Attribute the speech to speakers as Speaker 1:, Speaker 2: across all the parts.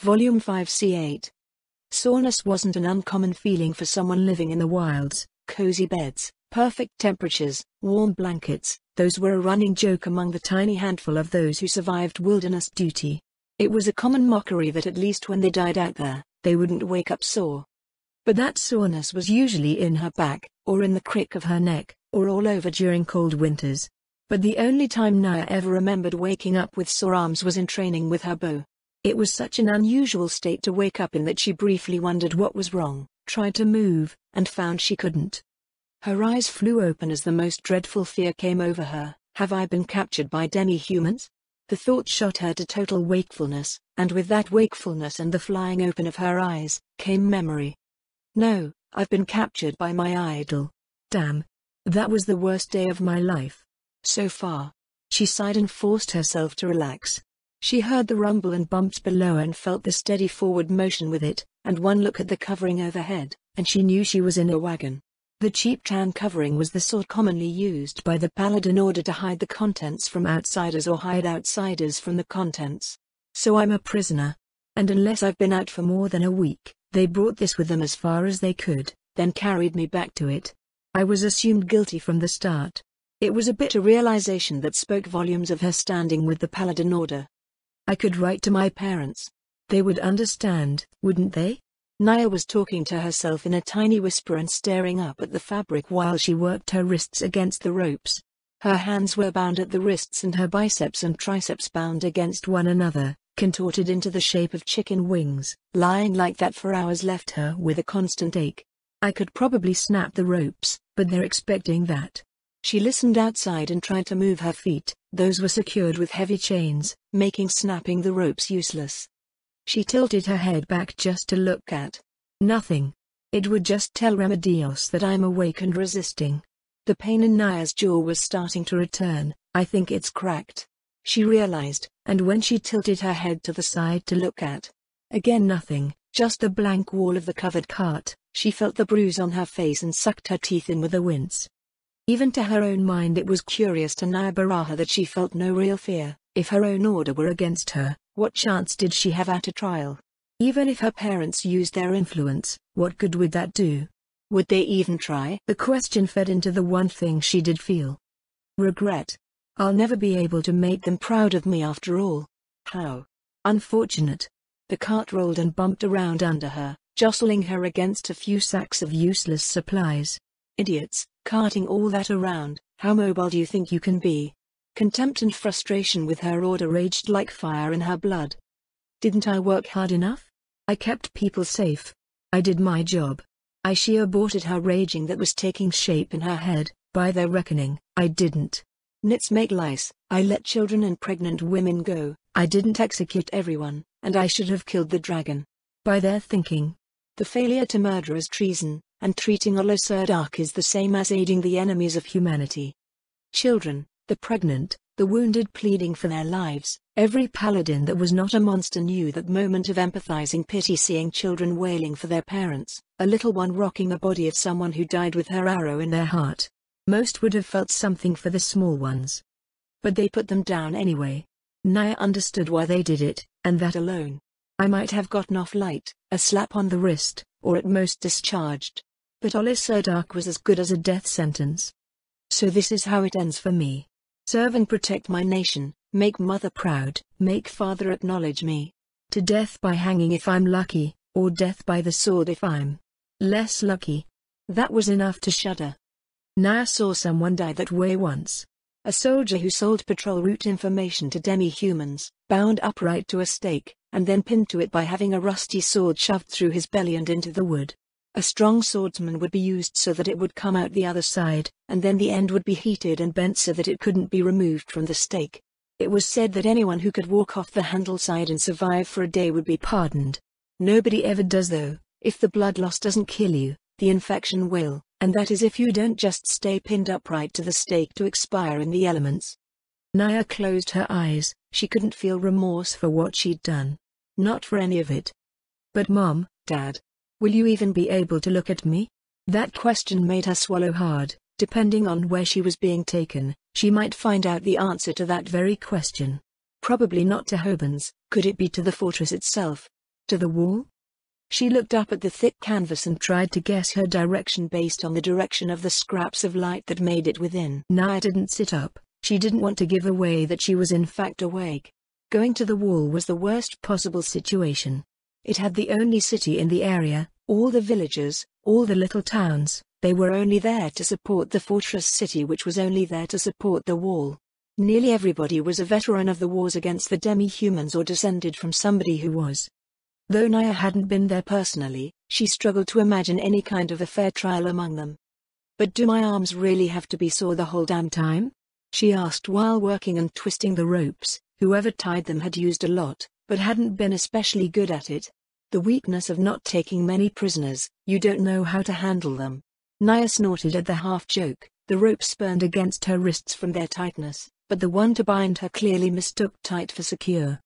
Speaker 1: Volume 5 C8. Soreness wasn't an uncommon feeling for someone living in the wilds. Cozy beds, perfect temperatures, warm blankets, those were a running joke among the tiny handful of those who survived wilderness duty. It was a common mockery that at least when they died out there, they wouldn't wake up sore. But that soreness was usually in her back, or in the crick of her neck, or all over during cold winters. But the only time Naya ever remembered waking up with sore arms was in training with her bow. It was such an unusual state to wake up in that she briefly wondered what was wrong, tried to move, and found she couldn't. Her eyes flew open as the most dreadful fear came over her. Have I been captured by demi-humans? The thought shot her to total wakefulness, and with that wakefulness and the flying open of her eyes, came memory. No, I've been captured by my idol. Damn. That was the worst day of my life. So far. She sighed and forced herself to relax. She heard the rumble and bumps below and felt the steady forward motion with it, and one look at the covering overhead, and she knew she was in a wagon. The cheap tan covering was the sort commonly used by the Paladin in order to hide the contents from outsiders or hide outsiders from the contents. So I'm a prisoner. And unless I've been out for more than a week, they brought this with them as far as they could, then carried me back to it. I was assumed guilty from the start. It was a bitter realization that spoke volumes of her standing with the Paladin Order. I could write to my parents. They would understand, wouldn't they? Naya was talking to herself in a tiny whisper and staring up at the fabric while she worked her wrists against the ropes. Her hands were bound at the wrists and her biceps and triceps bound against one another, contorted into the shape of chicken wings. Lying like that for hours left her with a constant ache. I could probably snap the ropes, but they're expecting that. She listened outside and tried to move her feet. Those were secured with heavy chains, making snapping the ropes useless. She tilted her head back just to look at nothing. It would just tell Remedios that I'm awake and resisting. The pain in Naya's jaw was starting to return. I think it's cracked, she realized, and when she tilted her head to the side to look at again nothing, just the blank wall of the covered cart, she felt the bruise on her face and sucked her teeth in with a wince. Even to her own mind it was curious to Naya Baraha that she felt no real fear. If her own order were against her, what chance did she have at a trial? Even if her parents used their influence, what good would that do? Would they even try? The question fed into the one thing she did feel. Regret. I'll never be able to make them proud of me after all. How unfortunate. The cart rolled and bumped around under her, jostling her against a few sacks of useless supplies. Idiots, carting all that around, how mobile do you think you can be? Contempt and frustration with her order raged like fire in her blood. Didn't I work hard enough? I kept people safe. I did my job. She aborted her raging that was taking shape in her head. By their reckoning, I didn't. Nits make lice. I let children and pregnant women go. I didn't execute everyone, and I should have killed the dragon. By their thinking, the failure to murder is treason, and treating Olosurdark is the same as aiding the enemies of humanity. Children, the pregnant, the wounded pleading for their lives. Every paladin that was not a monster knew that moment of empathizing pity seeing children wailing for their parents, a little one rocking the body of someone who died with her arrow in their heart. Most would have felt something for the small ones. But they put them down anyway. Naya understood why they did it, and that alone. I might have gotten off light, a slap on the wrist, or at most discharged. But Olosurdark was as good as a death sentence. So this is how it ends for me. Serve and protect my nation, make mother proud, make father acknowledge me. To death by hanging if I'm lucky, or death by the sword if I'm less lucky. That was enough to shudder. Naya saw someone die that way once. A soldier who sold patrol route information to demi-humans, bound upright to a stake, and then pinned to it by having a rusty sword shoved through his belly and into the wood. A strong swordsman would be used so that it would come out the other side, and then the end would be heated and bent so that it couldn't be removed from the stake. It was said that anyone who could walk off the handle side and survive for a day would be pardoned. Nobody ever does though. If the blood loss doesn't kill you, the infection will, and that is if you don't just stay pinned upright to the stake to expire in the elements. Naya closed her eyes. She couldn't feel remorse for what she'd done. Not for any of it. But Mom, Dad, will you even be able to look at me? That question made her swallow hard. Depending on where she was being taken, she might find out the answer to that very question. Probably not to Hobans. Could it be to the fortress itself? To the wall? She looked up at the thick canvas and tried to guess her direction based on the direction of the scraps of light that made it within. Naya didn't sit up. She didn't want to give away that she was in fact awake. Going to the wall was the worst possible situation. It had the only city in the area, all the villagers, all the little towns. They were only there to support the fortress city, which was only there to support the wall. Nearly everybody was a veteran of the wars against the demi-humans or descended from somebody who was. Though Naya hadn't been there personally, she struggled to imagine any kind of a fair trial among them. "But do my arms really have to be sore the whole damn time?" she asked while working and twisting the ropes. Whoever tied them had used a lot, but hadn't been especially good at it. The weakness of not taking many prisoners, you don't know how to handle them. Naya snorted at the half-joke. The rope spurned against her wrists from their tightness, but the one to bind her clearly mistook tight for secure.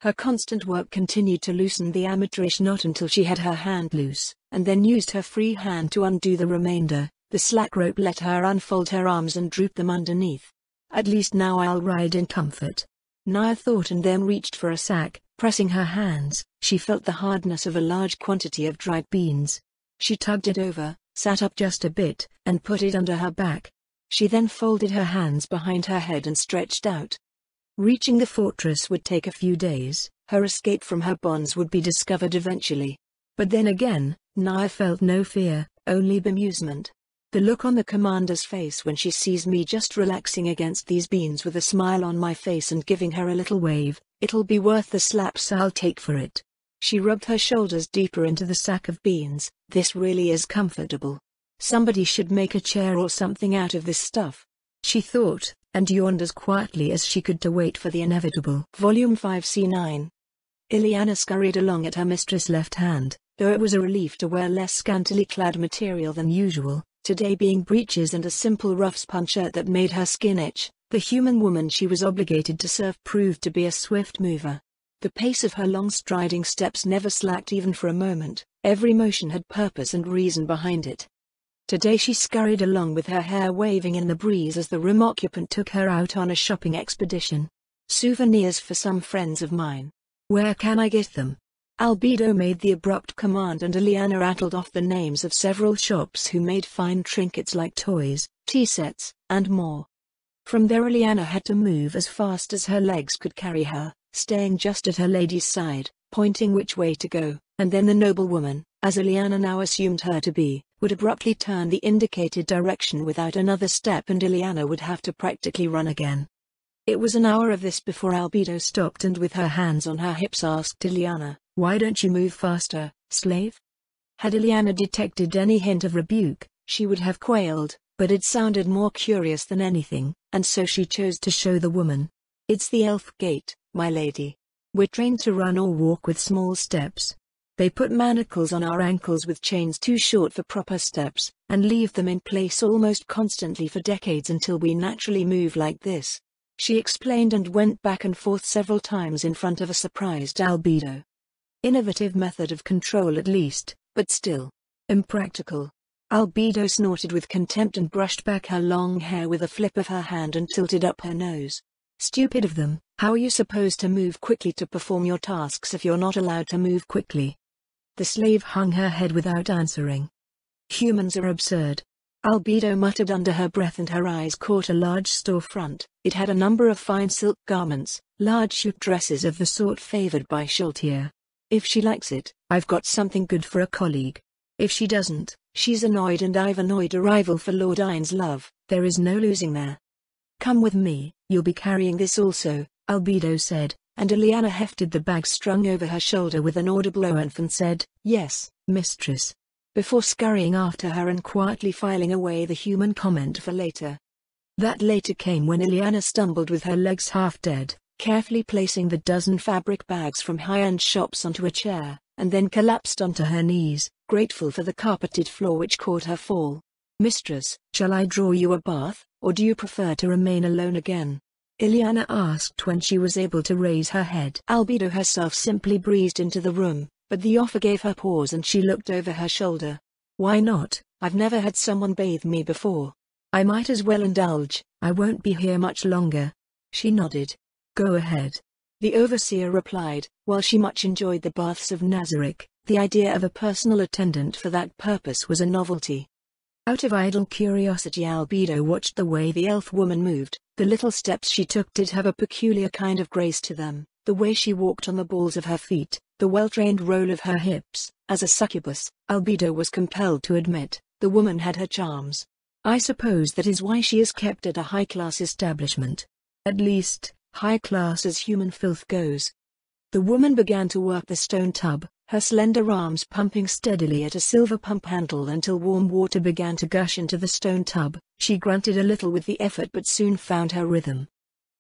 Speaker 1: Her constant work continued to loosen the amateurish knot until she had her hand loose, and then used her free hand to undo the remainder. The slack rope let her unfold her arms and droop them underneath. "At least now I'll ride in comfort," Naya thought, and then reached for a sack. Pressing her hands, she felt the hardness of a large quantity of dried beans. She tugged it over, sat up just a bit, and put it under her back. She then folded her hands behind her head and stretched out. Reaching the fortress would take a few days. Her escape from her bonds would be discovered eventually. But then again, Naya felt no fear, only bemusement. The look on the commander's face when she sees me just relaxing against these beans with a smile on my face and giving her a little wave, it'll be worth the slaps I'll take for it. She rubbed her shoulders deeper into the sack of beans. This really is comfortable. Somebody should make a chair or something out of this stuff, she thought, and yawned as quietly as she could to wait for the inevitable. Volume 5 C9. Ileana scurried along at her mistress' left hand, though it was a relief to wear less scantily clad material than usual, today being breeches and a simple rough-spun shirt that made her skin itch. The human woman she was obligated to serve proved to be a swift mover. The pace of her long striding steps never slacked even for a moment. Every motion had purpose and reason behind it. Today she scurried along with her hair waving in the breeze as the room occupant took her out on a shopping expedition. "Souvenirs for some friends of mine. Where can I get them?" Albedo made the abrupt command, and Ileana rattled off the names of several shops who made fine trinkets like toys, tea sets, and more. From there Ileana had to move as fast as her legs could carry her, staying just at her lady's side, pointing which way to go, and then the noblewoman, as Ileana now assumed her to be, would abruptly turn the indicated direction without another step, and Ileana would have to practically run again. It was an hour of this before Albedo stopped and with her hands on her hips asked Ileana, "Why don't you move faster, slave?" Had Ileana detected any hint of rebuke, she would have quailed, but it sounded more curious than anything, and so she chose to show the woman. "It's the elf gate, my lady. We're trained to run or walk with small steps. They put manacles on our ankles with chains too short for proper steps, and leave them in place almost constantly for decades until we naturally move like this," she explained, and went back and forth several times in front of a surprised Albedo. Innovative method of control at least, but still impractical. Albedo snorted with contempt and brushed back her long hair with a flip of her hand and tilted up her nose. "Stupid of them. How are you supposed to move quickly to perform your tasks if you're not allowed to move quickly?" The slave hung her head without answering. "Humans are absurd," Albedo muttered under her breath, and her eyes caught a large storefront. It had a number of fine silk garments, large shoot dresses of the sort favored by Schultier. "If she likes it, I've got something good for a colleague. If she doesn't, she's annoyed, and I've annoyed a rival for Lord Iron's love. There is no losing there." "Come with me, you'll be carrying this also," Albedo said, and Ileana hefted the bag strung over her shoulder with an audible oath and said, "Yes, mistress," before scurrying after her and quietly filing away the human comment for later. That later came when Ileana stumbled with her legs half dead, carefully placing the dozen fabric bags from high-end shops onto a chair, and then collapsed onto her knees, grateful for the carpeted floor which caught her fall. "Mistress, shall I draw you a bath, or do you prefer to remain alone again?" Ileana asked when she was able to raise her head. Albedo herself simply breezed into the room, but the offer gave her pause and she looked over her shoulder. "Why not? I've never had someone bathe me before. I might as well indulge. I won't be here much longer." She nodded. "Go ahead." The overseer replied, while she much enjoyed the baths of Nazarick, the idea of a personal attendant for that purpose was a novelty. Out of idle curiosity, Albedo watched the way the elf woman moved. The little steps she took did have a peculiar kind of grace to them, the way she walked on the balls of her feet, the well-trained roll of her hips. As a succubus, Albedo was compelled to admit, the woman had her charms. I suppose that is why she is kept at a high-class establishment. At least, high class as human filth goes. The woman began to work the stone tub, her slender arms pumping steadily at a silver pump handle until warm water began to gush into the stone tub. She grunted a little with the effort but soon found her rhythm.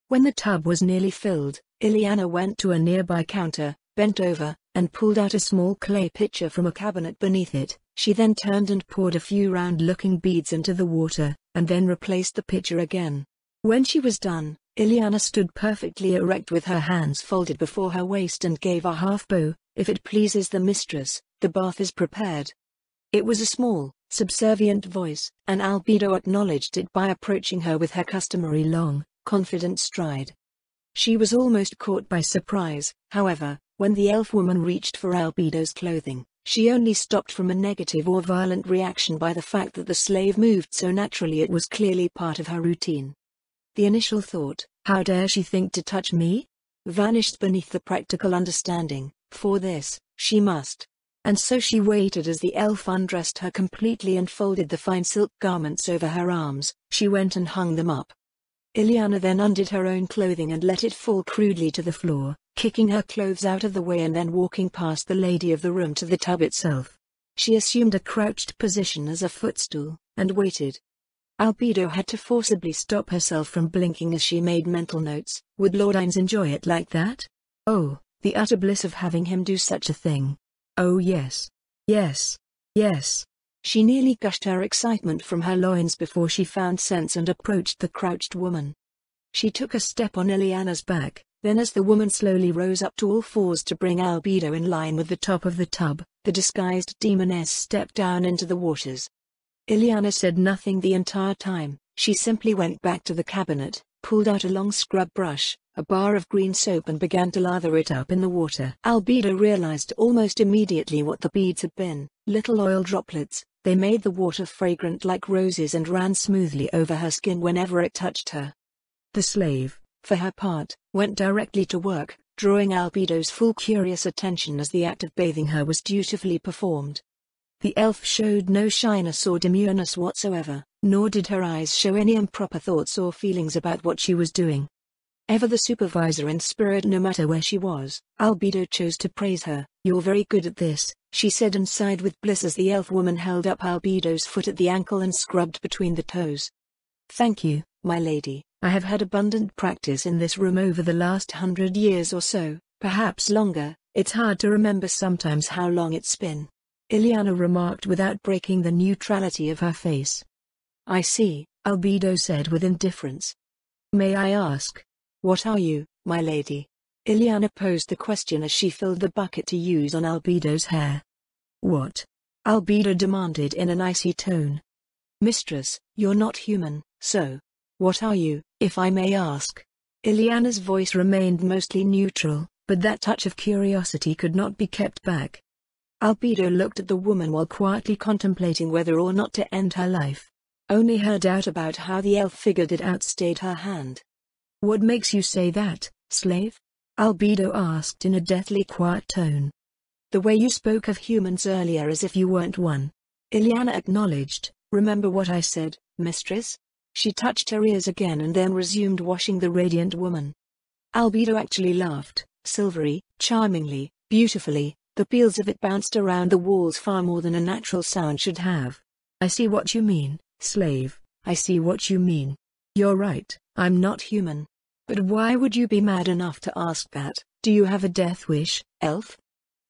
Speaker 1: When the tub was nearly filled, Ileana went to a nearby counter, bent over, and pulled out a small clay pitcher from a cabinet beneath it. She then turned and poured a few round-looking beads into the water, and then replaced the pitcher again. When she was done, Ileana stood perfectly erect with her hands folded before her waist and gave a half-bow. If it pleases the mistress, the bath is prepared. It was a small, subservient voice, and Albedo acknowledged it by approaching her with her customary long, confident stride. She was almost caught by surprise, however, when the elf woman reached for Albedo's clothing. She only stopped from a negative or violent reaction by the fact that the slave moved so naturally it was clearly part of her routine. The initial thought, "How dare she think to touch me?" vanished beneath the practical understanding, for this, she must. And so she waited as the elf undressed her completely and folded the fine silk garments over her arms. She went and hung them up. Ileana then undid her own clothing and let it fall crudely to the floor, kicking her clothes out of the way and then walking past the lady of the room to the tub itself. She assumed a crouched position as a footstool, and waited. Albedo had to forcibly stop herself from blinking as she made mental notes. Would Lord Ines enjoy it like that? Oh, the utter bliss of having him do such a thing. Oh yes. Yes. Yes. She nearly gushed her excitement from her loins before she found sense and approached the crouched woman. She took a step on Ileana's back, then as the woman slowly rose up to all fours to bring Albedo in line with the top of the tub, the disguised demoness stepped down into the waters. Ileana said nothing the entire time. She simply went back to the cabinet, pulled out a long scrub brush, a bar of green soap and began to lather it up in the water. Albedo realized almost immediately what the beads had been, little oil droplets. They made the water fragrant like roses and ran smoothly over her skin whenever it touched her. The slave, for her part, went directly to work, drawing Albedo's full curious attention as the act of bathing her was dutifully performed. The elf showed no shyness or demureness whatsoever, nor did her eyes show any improper thoughts or feelings about what she was doing. Ever the supervisor in spirit no matter where she was, Albedo chose to praise her. "You're very good at this," she said and sighed with bliss as the elf woman held up Albedo's foot at the ankle and scrubbed between the toes. "Thank you, my lady. I have had abundant practice in this room over the last 100 years or so, perhaps longer. It's hard to remember sometimes how long it's been," Ileana remarked without breaking the neutrality of her face. "I see," Albedo said with indifference. "May I ask, what are you, my lady?" Ileana posed the question as she filled the bucket to use on Albedo's hair. "What?" Albedo demanded in an icy tone. "Mistress, you're not human, so what are you, if I may ask?" Ileana's voice remained mostly neutral, but that touch of curiosity could not be kept back. Albedo looked at the woman while quietly contemplating whether or not to end her life. Only her doubt about how the elf figured it out stayed her hand. "What makes you say that, slave?" Albedo asked in a deathly quiet tone. "The way you spoke of humans earlier as if you weren't one." Ileana acknowledged. "Remember what I said, mistress?" She touched her ears again and then resumed washing the radiant woman. Albedo actually laughed, silvery, charmingly, beautifully. The peals of it bounced around the walls far more than a natural sound should have. "I see what you mean, slave, I see what you mean. You're right, I'm not human. But why would you be mad enough to ask that? Do you have a death wish, elf?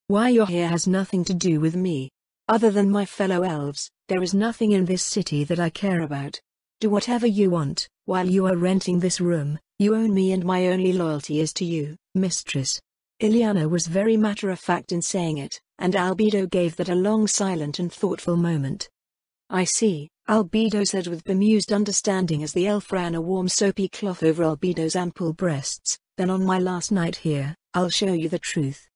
Speaker 1: Why you're here has nothing to do with me. Other than my fellow elves, there is nothing in this city that I care about. Do whatever you want. While you are renting this room, you own me and my only loyalty is to you, mistress." Ileana was very matter-of-fact in saying it, and Albedo gave that a long silent and thoughtful moment. "I see," Albedo said with bemused understanding as the elf ran a warm soapy cloth over Albedo's ample breasts. Then on my last night here, I'll show you the truth.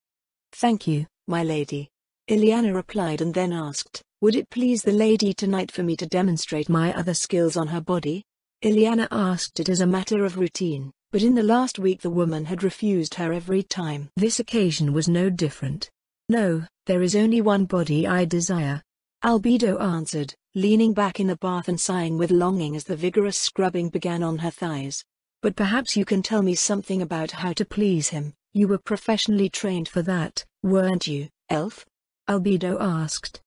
Speaker 1: Thank you, my lady. Ileana replied and then asked, would it please the lady tonight for me to demonstrate my other skills on her body? Ileana asked it as a matter of routine, but in the last week the woman had refused her every time. This occasion was no different. No, there is only one body I desire. Albedo answered, leaning back in the bath and sighing with longing as the vigorous scrubbing began on her thighs. But perhaps you can tell me something about how to please him. You were professionally trained for that, weren't you, elf? Albedo asked.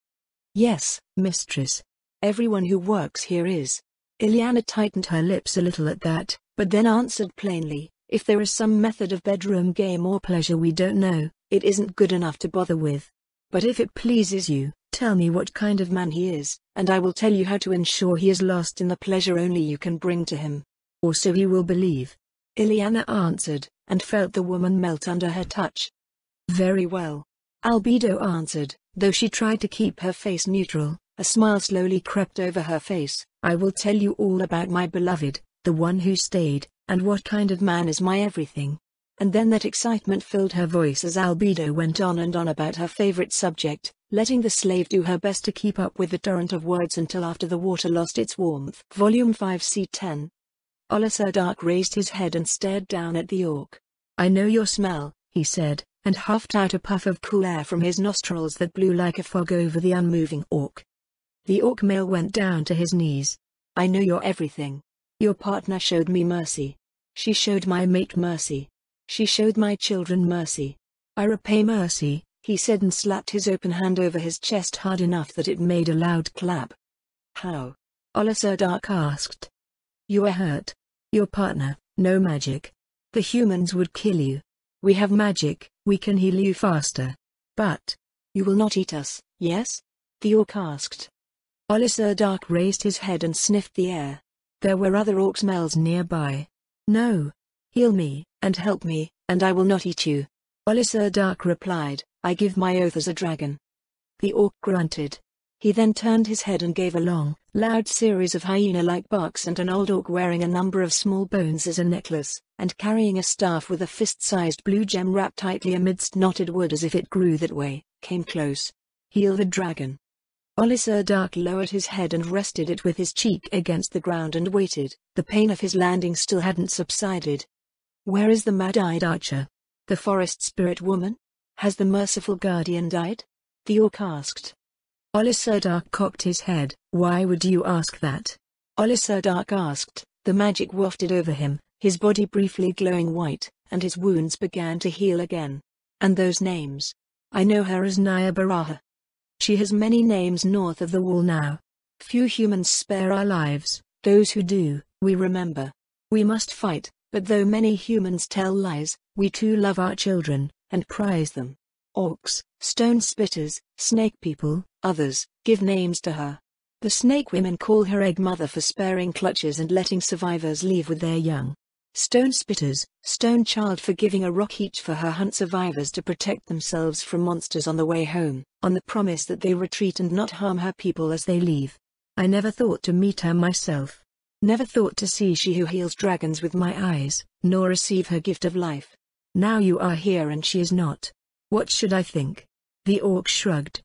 Speaker 1: Yes, mistress. Everyone who works here is. Ileana tightened her lips a little at that, but then answered plainly, if there is some method of bedroom game or pleasure we don't know, it isn't good enough to bother with. But if it pleases you, tell me what kind of man he is, and I will tell you how to ensure he is lost in the pleasure only you can bring to him. Or so he will believe. Ileana answered, and felt the woman melt under her touch. Very well. Albedo answered, though she tried to keep her face neutral. A smile slowly crept over her face. I will tell you all about my beloved, the one who stayed, and what kind of man is my everything. And then that excitement filled her voice as Albedo went on and on about her favorite subject, letting the slave do her best to keep up with the torrent of words until after the water lost its warmth. Volume 5 C10. Olisardak raised his head and stared down at the orc. I know your smell, he said, and huffed out a puff of cool air from his nostrils that blew like a fog over the unmoving orc. The orc male went down to his knees. I know your everything. Your partner showed me mercy. She showed my mate mercy. She showed my children mercy. I repay mercy, he said and slapped his open hand over his chest hard enough that it made a loud clap. How? Olisardak asked. You are hurt. Your partner, no magic. The humans would kill you. We have magic, we can heal you faster. But, you will not eat us, yes? The orc asked. Olisardak raised his head and sniffed the air. There were other orc smells nearby. No. Heal me, and help me, and I will not eat you. Olisardak replied, I give my oath as a dragon. The orc grunted. He then turned his head and gave a long, loud series of hyena-like barks, and an old orc wearing a number of small bones as a necklace, and carrying a staff with a fist-sized blue gem wrapped tightly amidst knotted wood as if it grew that way, came close. Heal the dragon. Olisardak lowered his head and rested it with his cheek against the ground and waited. The pain of his landing still hadn't subsided. Where is the mad-eyed archer? The forest spirit woman? Has the merciful guardian died? The orc asked. Olisardak cocked his head. Why would you ask that? Olisardak asked. The magic wafted over him, his body briefly glowing white, and his wounds began to heal again. And those names? I know her as Naya Baraha. She has many names north of the wall now. Few humans spare our lives, those who do, we remember. We must fight, but though many humans tell lies, we too love our children, and prize them. Orcs, stone spitters, snake people, others, give names to her. The snake women call her egg mother for sparing clutches and letting survivors leave with their young. Stone spitters, stone child for giving a rock each for her hunt survivors to protect themselves from monsters on the way home, on the promise that they retreat and not harm her people as they leave. I never thought to meet her myself. Never thought to see she who heals dragons with my eyes, nor receive her gift of life. Now you are here and she is not. What should I think? The orc shrugged.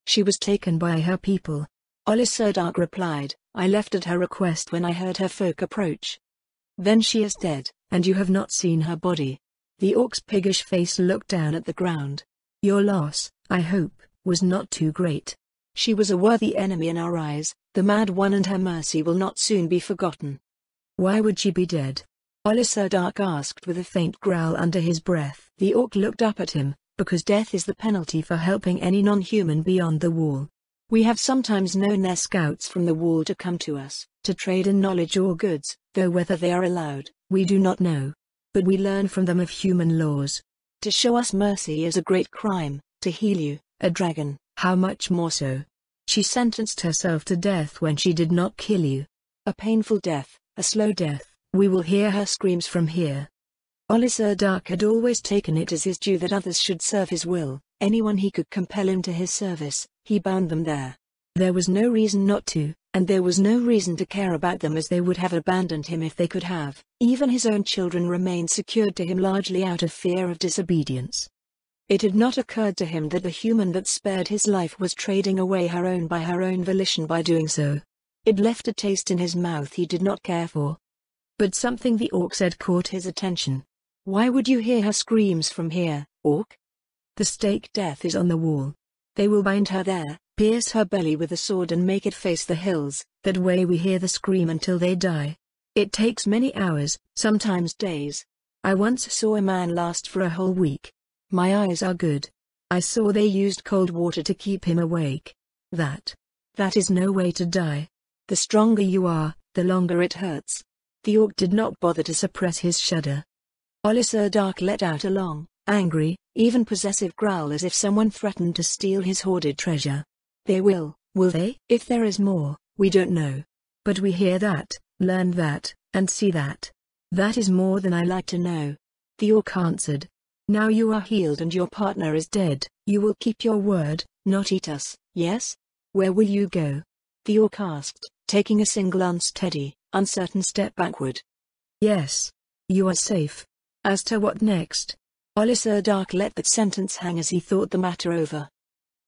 Speaker 1: She was taken by her people. Olisardak replied, I left at her request when I heard her folk approach. Then she is dead, and you have not seen her body. The orc's piggish face looked down at the ground. Your loss, I hope, was not too great. She was a worthy enemy in our eyes, the mad one, and her mercy will not soon be forgotten. Why would she be dead? Olisardak asked with a faint growl under his breath. The orc looked up at him, because death is the penalty for helping any non-human beyond the wall. We have sometimes known their scouts from the wall to come to us, to trade in knowledge or goods, though whether they are allowed, we do not know. But we learn from them of human laws. To show us mercy is a great crime, to heal you, a dragon, how much more so. She sentenced herself to death when she did not kill you. A painful death, a slow death, we will hear her screams from here. Olisardak had always taken it as his due that others should serve his will. Anyone he could compel into his service, he bound them there. There was no reason not to, and there was no reason to care about them, as they would have abandoned him if they could have. Even his own children remained secured to him largely out of fear of disobedience. It had not occurred to him that the human that spared his life was trading away her own by her own volition by doing so. It left a taste in his mouth he did not care for. But something the orc said caught his attention. "Why would you hear her screams from here, orc? The stake death is on the wall. They will bind her there, pierce her belly with a sword and make it face the hills. That way we hear the scream until they die. It takes many hours, sometimes days. I once saw a man last for a whole week. My eyes are good. I saw they used cold water to keep him awake. That is no way to die. The stronger you are, the longer it hurts." The orc did not bother to suppress his shudder. Olisar Dark let out a long, angry, even possessive growl as if someone threatened to steal his hoarded treasure. "They will they? If there is more, we don't know. But we hear that, learn that, and see that. That is more than I like to know." The orc answered. "Now you are healed and your partner is dead, you will keep your word, not eat us, yes? Where will you go?" The orc asked, taking a single unsteady, uncertain step backward. "Yes. You are safe. As to what next?" Olisar Dark let that sentence hang as he thought the matter over.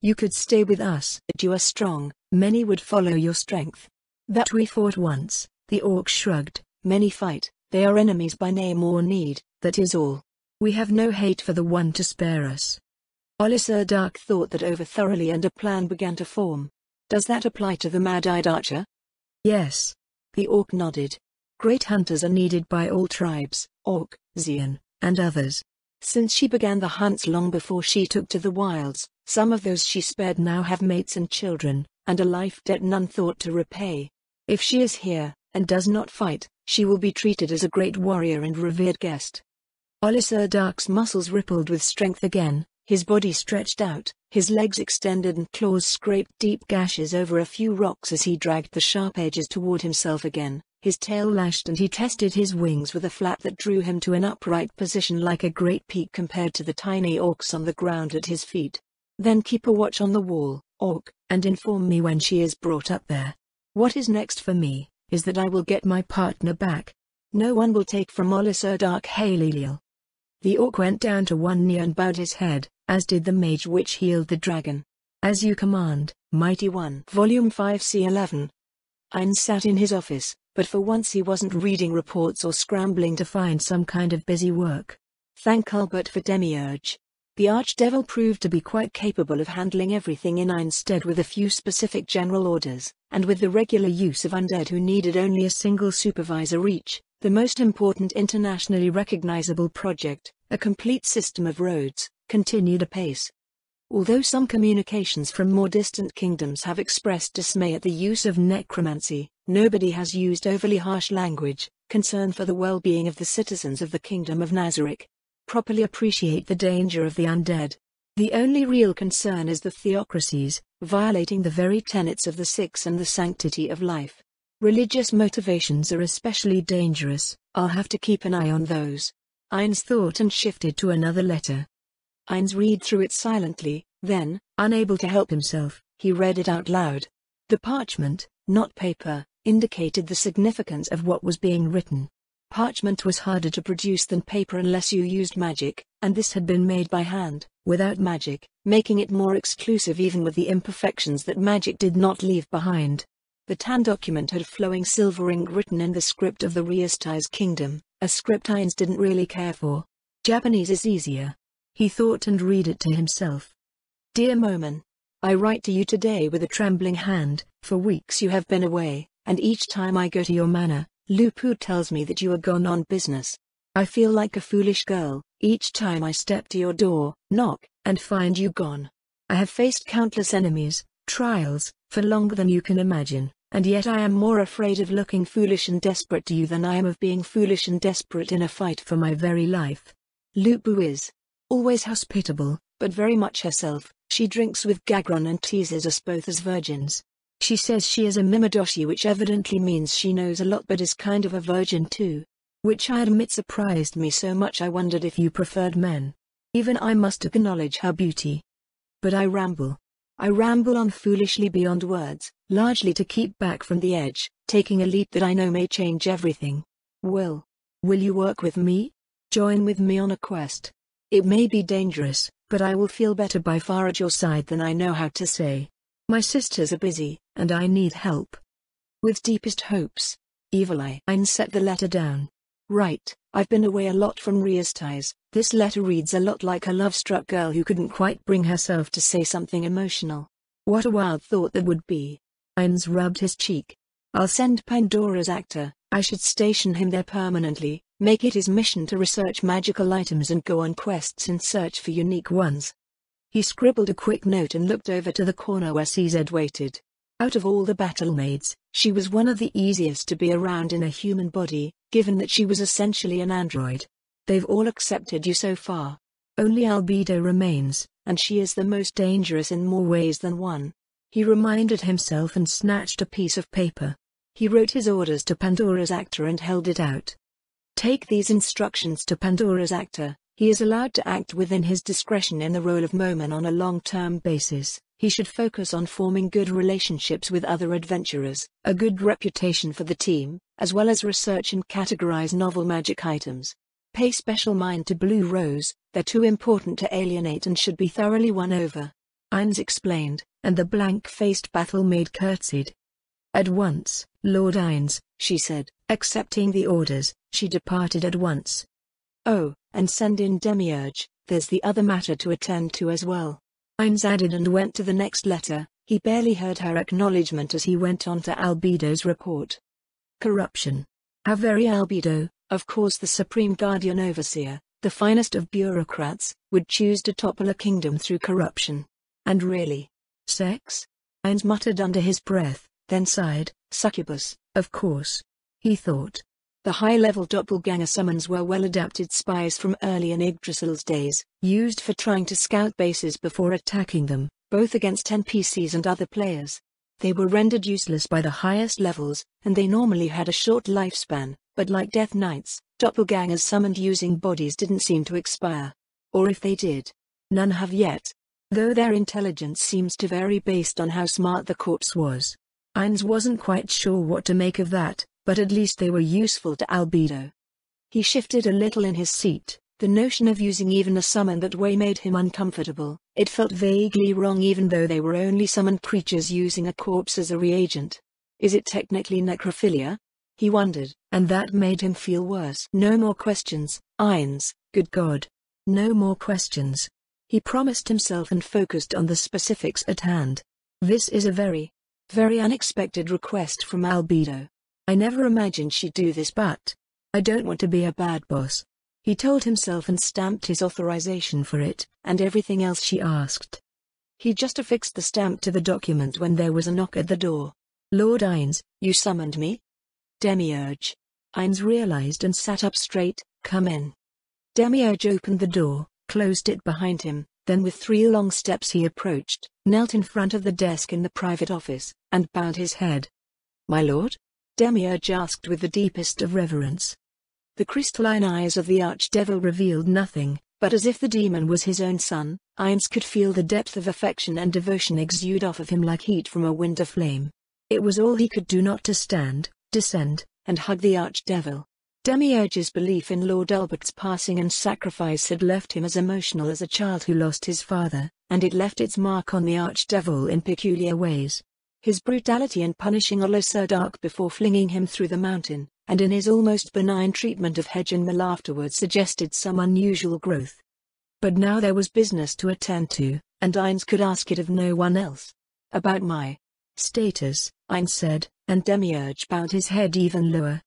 Speaker 1: "You could stay with us. But you are strong, many would follow your strength." "That we fought once," the orc shrugged. "Many fight, they are enemies by name or need, that is all. We have no hate for the one to spare us." Olisar Dark thought that over thoroughly and a plan began to form. "Does that apply to the mad-eyed archer?" "Yes." The orc nodded. "Great hunters are needed by all tribes, orc, Xian, and others. Since she began the hunts long before she took to the wilds, some of those she spared now have mates and children, and a life debt none thought to repay. If she is here, and does not fight, she will be treated as a great warrior and revered guest." Olisar Dark's muscles rippled with strength again, his body stretched out, his legs extended and claws scraped deep gashes over a few rocks as he dragged the sharp edges toward himself again. His tail lashed and he tested his wings with a flap that drew him to an upright position like a great peak compared to the tiny orcs on the ground at his feet. "Then keep a watch on the wall, orc, and inform me when she is brought up there. What is next for me, is that I will get my partner back. No one will take from Olisar Dark Haliliel." The orc went down to one knee and bowed his head, as did the mage which healed the dragon. "As you command, Mighty One." Volume 5 C11. Ein sat in his office, but for once he wasn't reading reports or scrambling to find some kind of busy work. Thank Albert for Demiurge. The Archdevil proved to be quite capable of handling everything in Ein's stead with a few specific general orders, and with the regular use of undead who needed only a single supervisor each. The most important internationally recognizable project, a complete system of roads, continued apace. Although some communications from more distant kingdoms have expressed dismay at the use of necromancy, nobody has used overly harsh language. Concern for the well-being of the citizens of the Kingdom of Nazarick properly appreciate the danger of the undead. The only real concern is the theocracies, violating the very tenets of the Six and the sanctity of life. Religious motivations are especially dangerous. I'll have to keep an eye on those. Ein's thought and shifted to another letter. Ein's read through it silently, then, unable to help himself, he read it out loud. The parchment, not paper, indicated the significance of what was being written. Parchment was harder to produce than paper unless you used magic, and this had been made by hand, without magic, making it more exclusive even with the imperfections that magic did not leave behind. The tan document had flowing silver ink written in the script of the Riastai's kingdom, a script Heinz didn't really care for. Japanese is easier. He thought and read it to himself. Dear Momen, I write to you today with a trembling hand. For weeks you have been away, and each time I go to your manor, Lupu tells me that you are gone on business. I feel like a foolish girl, each time I step to your door, knock, and find you gone. I have faced countless enemies, trials, for longer than you can imagine. And yet I am more afraid of looking foolish and desperate to you than I am of being foolish and desperate in a fight for my very life. Lupu is always hospitable, but very much herself. She drinks with Gagron and teases us both as virgins. She says she is a Mimidoshi, which evidently means she knows a lot but is kind of a virgin too. Which I admit surprised me so much I wondered if you preferred men. Even I must acknowledge her beauty. But I ramble. I ramble on foolishly beyond words, largely to keep back from the edge, taking a leap that I know may change everything. Will you work with me? Join with me on a quest? It may be dangerous, but I will feel better by far at your side than I know how to say. My sisters are busy, and I need help. With deepest hopes, Evil Eye. Ein set the letter down. Right, I've been away a lot from Ria's ties. This letter reads a lot like a love-struck girl who couldn't quite bring herself to say something emotional. What a wild thought that would be. Ainz rubbed his cheek. I'll send Pandora's actor. I should station him there permanently, make it his mission to research magical items and go on quests in search for unique ones. He scribbled a quick note and looked over to the corner where CZ waited. Out of all the battle maids, she was one of the easiest to be around in a human body, given that she was essentially an android. They've all accepted you so far. Only Albedo remains, and she is the most dangerous in more ways than one. He reminded himself and snatched a piece of paper. He wrote his orders to Pandora's actor and held it out. Take these instructions to Pandora's actor. He is allowed to act within his discretion in the role of Moman on a long-term basis. He should focus on forming good relationships with other adventurers, a good reputation for the team, as well as research and categorize novel magic items. Pay special mind to Blue Rose, they're too important to alienate and should be thoroughly won over. Ainz explained, and the blank-faced battle maid curtsied. At once, Lord Ainz, she said, accepting the orders. She departed at once. Oh, and send in Demiurge, there's the other matter to attend to as well. Ainz added and went to the next letter. He barely heard her acknowledgement as he went on to Albedo's report. Corruption. How very Albedo, of course the Supreme Guardian Overseer, the finest of bureaucrats, would choose to topple a kingdom through corruption. And really? Sex? Ainz muttered under his breath, then sighed. Succubus, of course. He thought. The high-level doppelganger summons were well-adapted spies from early in Yggdrasil's days, used for trying to scout bases before attacking them, both against NPCs and other players. They were rendered useless by the highest levels, and they normally had a short lifespan, but like Death Knights, doppelgangers summoned using bodies didn't seem to expire. Or if they did, none have yet. Though their intelligence seems to vary based on how smart the corpse was. Ainz wasn't quite sure what to make of that, but at least they were useful to Albedo. He shifted a little in his seat. The notion of using even a summon that way made him uncomfortable. It felt vaguely wrong even though they were only summoned creatures using a corpse as a reagent. Is it technically necrophilia? He wondered, and that made him feel worse. No more questions, Ainz, good God. No more questions. He promised himself and focused on the specifics at hand. This is a very unexpected request from Albedo. I never imagined she'd do this, but I don't want to be a bad boss. He told himself and stamped his authorization for it, and everything else she asked. He just affixed the stamp to the document when there was a knock at the door. Lord Ainz, you summoned me? Demiurge. Ainz realized and sat up straight. Come in. Demiurge opened the door, closed it behind him, then with 3 long steps he approached, knelt in front of the desk in the private office, and bowed his head. My lord? Demiurge asked with the deepest of reverence. The crystalline eyes of the archdevil revealed nothing, but as if the demon was his own son, Ainz could feel the depth of affection and devotion exude off of him like heat from a winter flame. It was all he could do not to stand, descend, and hug the archdevil. Demiurge's belief in Lord Albert's passing and sacrifice had left him as emotional as a child who lost his father, and it left its mark on the archdevil in peculiar ways. His brutality in punishing Olosur Dark before flinging him through the mountain, and in his almost benign treatment of Hedgenmill afterwards suggested some unusual growth. But now there was business to attend to, and Ainz could ask it of no one else. About my status, Ainz said, and Demiurge bowed his head even lower.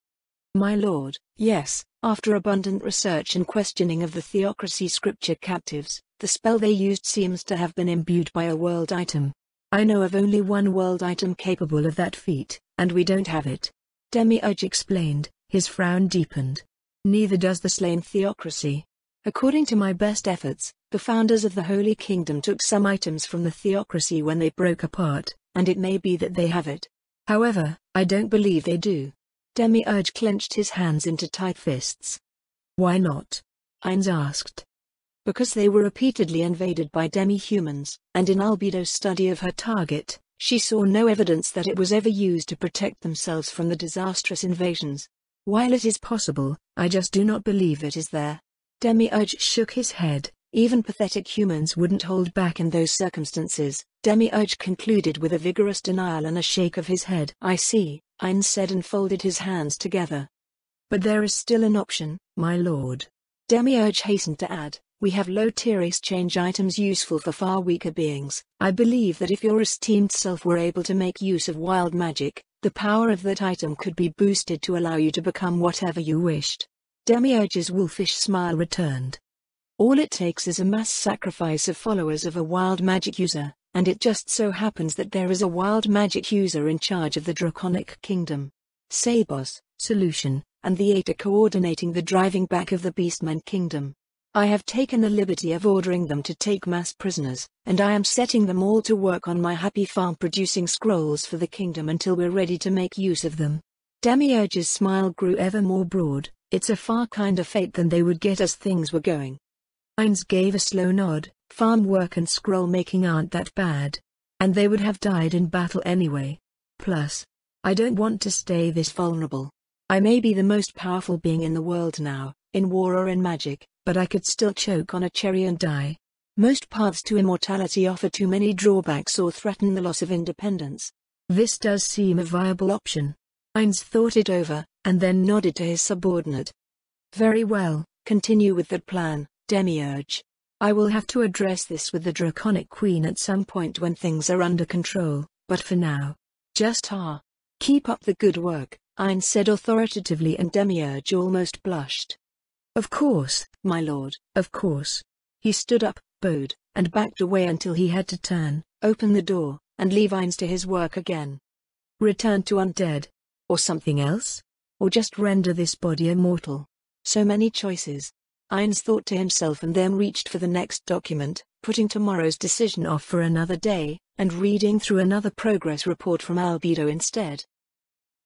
Speaker 1: My lord, yes, after abundant research and questioning of the Theocracy scripture captives, the spell they used seems to have been imbued by a world item. I know of only one world item capable of that feat, and we don't have it. Demiurge explained, his frown deepened. Neither does the slain Theocracy. According to my best efforts, the founders of the Holy Kingdom took some items from the Theocracy when they broke apart, and it may be that they have it. However, I don't believe they do. Demiurge clenched his hands into tight fists. Why not? Ainz asked. Because they were repeatedly invaded by demi-humans, and in Albedo's study of her target, She saw no evidence that it was ever used to protect themselves from the disastrous invasions. While it is possible, I just do not believe it is there. Demiurge shook his head. Even pathetic humans wouldn't hold back in those circumstances. Demiurge concluded with a vigorous denial and a shake of his head. I see, Ein said and folded his hands together. But there is still an option, my lord. Demiurge hastened to add, we have low-tier exchange items useful for far weaker beings. I believe that if your esteemed self were able to make use of wild magic, the power of that item could be boosted to allow you to become whatever you wished. Demiurge's wolfish smile returned. All it takes is a mass sacrifice of followers of a wild magic user, and it just so happens that there is a wild magic user in charge of the Draconic Kingdom. Sabos, Solution, and the Eight are coordinating the driving back of the Beastman Kingdom. I have taken the liberty of ordering them to take mass prisoners, and I am setting them all to work on my happy farm producing scrolls for the kingdom until we're ready to make use of them. Demiurge's smile grew ever more broad. It's a far kinder fate than they would get as things were going. Heinz gave a slow nod. Farm work and scroll making aren't that bad. And they would have died in battle anyway. Plus, I don't want to stay this vulnerable. I may be the most powerful being in the world now, in war or in magic, but I could still choke on a cherry and die. Most paths to immortality offer too many drawbacks or threaten the loss of independence. This does seem a viable option. Heinz thought it over, and then nodded to his subordinate. Very well, continue with that plan, Demiurge. I will have to address this with the Draconic Queen at some point when things are under control, but for now, just keep up the good work, Ein said authoritatively, and Demiurge almost blushed. Of course, my lord, of course. He stood up, bowed, and backed away until he had to turn, open the door, and leave Heinz to his work again. Return to undead. Or something else? Or just render this body immortal? So many choices. Heinz thought to himself and then reached for the next document, putting tomorrow's decision off for another day, and reading through another progress report from Albedo instead.